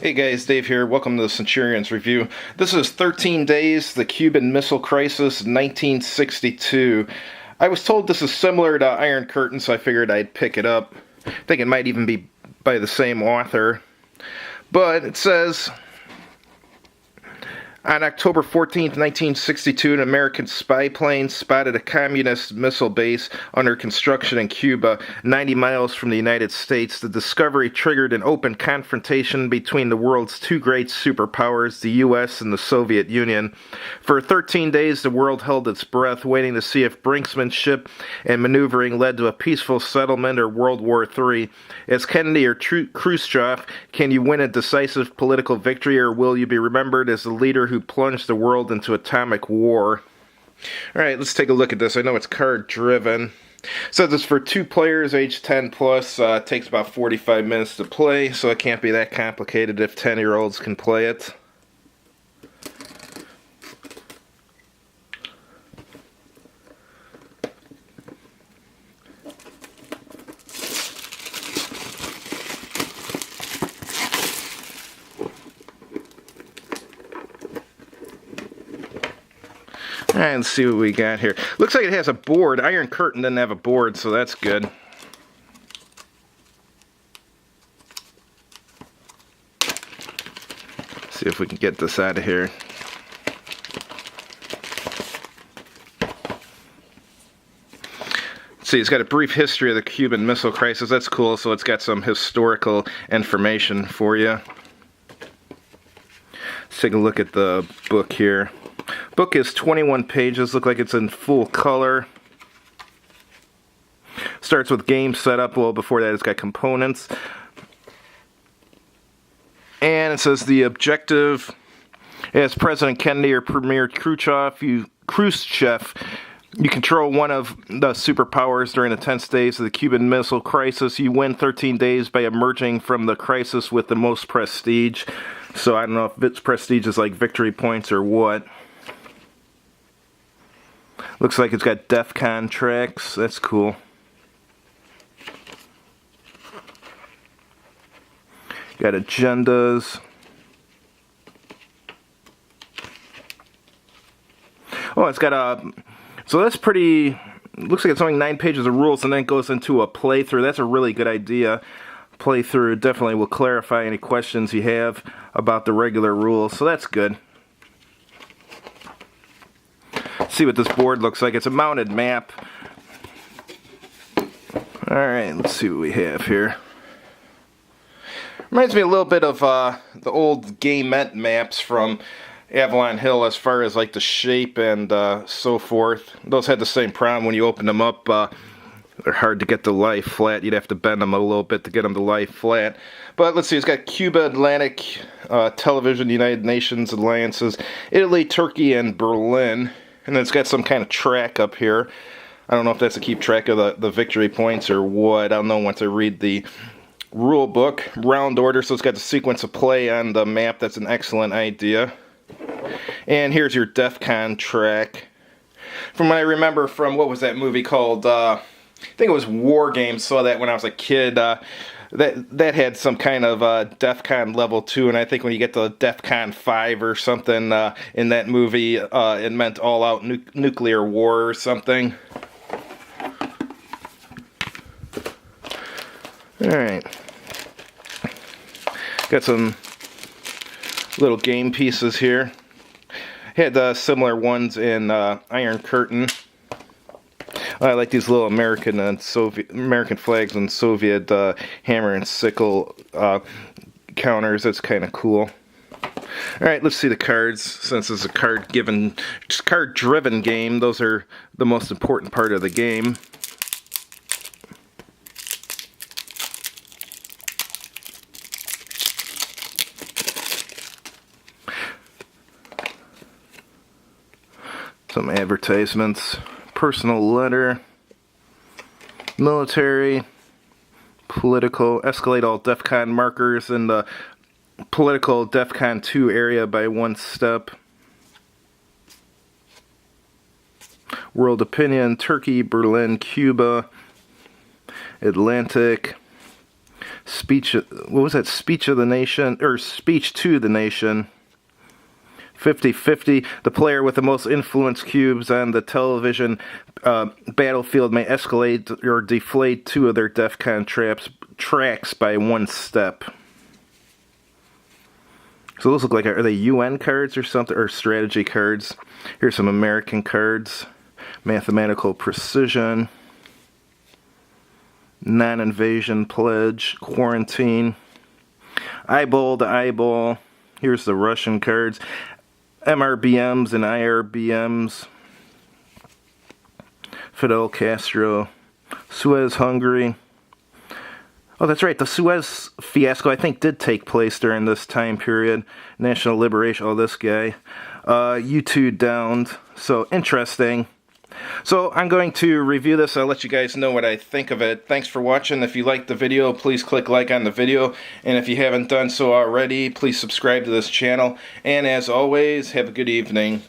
Hey guys, Dave here. Welcome to the Centurion's Review. This is 13 Days, the Cuban Missile Crisis, 1962. I was told this is similar to Iron Curtain, so I figured I'd pick it up. I think it might even be by the same author. But it says, on October 14th, 1962, an American spy plane spotted a communist missile base under construction in Cuba, 90 miles from the United States. The discovery triggered an open confrontation between the world's two great superpowers, the U.S. and the Soviet Union. For 13 days, the world held its breath, waiting to see if brinksmanship and maneuvering led to a peaceful settlement or World War III. As Kennedy or Khrushchev, can you win a decisive political victory, or will you be remembered as the leader who plunged the world into atomic war? Alright, let's take a look at this. I know it's card driven. So this is for 2 players, age 10 plus. Takes about 45 minutes to play, so it can't be that complicated if 10-year-olds can play it. Alright, let's see what we got here. Looks like it has a board. Iron Curtain didn't have a board, so that's good. See if we can get this out of here. See, it's got a brief history of the Cuban Missile Crisis. That's cool, so it's got some historical information for you. Let's take a look at the book here. Book is 21 pages, look like it's in full color. Starts with game setup. Well, before that it's got components. And it says the objective, as President Kennedy or Premier Khrushchev, you control one of the superpowers during the tense days of the Cuban Missile Crisis. You win 13 days by emerging from the crisis with the most prestige. So I don't know if its prestige is like victory points or what. Looks like it's got DEFCON tracks. That's cool. Got agendas. Oh, it's got a... So that's pretty... Looks like it's only 9 pages of rules and then it goes into a playthrough. That's a really good idea. Playthrough definitely will clarify any questions you have about the regular rules. So that's good. See what this board looks like. It's a mounted map. Alright, let's see what we have here. Reminds me a little bit of the old Gamette maps from Avalon Hill as far as like the shape and so forth. Those had the same problem when you open them up. They're hard to get to lie flat. You'd have to bend them a little bit to get them to lie flat. But let's see, it's got Cuba, Atlantic, Television, United Nations, Alliances, Italy, Turkey, and Berlin. And then it's got some kind of track up here. I don't know if that's to keep track of the victory points or what. I don't know once I read the rule book. Round order, so it's got the sequence of play on the map. That's an excellent idea. And here's your DEFCON track. From what I remember from, what was that movie called? I think it was War Games. Saw that when I was a kid. That had some kind of DEFCON level 2, and I think when you get to DEFCON 5 or something in that movie, it meant all-out nuclear war or something. Alright. Got some little game pieces here. Had similar ones in Iron Curtain. I like these little American flags and Soviet hammer and sickle counters. That's kind of cool. All right, let's see the cards. Since it's a card-driven game, those are the most important part of the game. Some advertisements. Personal letter, military, political, escalate all DEFCON markers in the political DEFCON 2 area by 1 step. World opinion, Turkey, Berlin, Cuba, Atlantic, Speech, what was that? Speech of the Nation, or Speech to the Nation. 50-50, the player with the most influence cubes on the television battlefield may escalate or deflate 2 of their DEFCON tracks by 1 step. So those look like, are they UN cards or something, or strategy cards? Here's some American cards. Mathematical precision. Non-invasion pledge. Quarantine. Eyeball to eyeball. Here's the Russian cards. MRBMs and IRBMs. Fidel Castro. Suez, Hungary. Oh, that's right. The Suez fiasco, I think, did take place during this time period. National Liberation. Oh, this guy. U2 downed. So, interesting. So, I'm going to review this. I'll let you guys know what I think of it. Thanks for watching. If you liked the video, please click like on the video. And if you haven't done so already, please subscribe to this channel. And as always, have a good evening.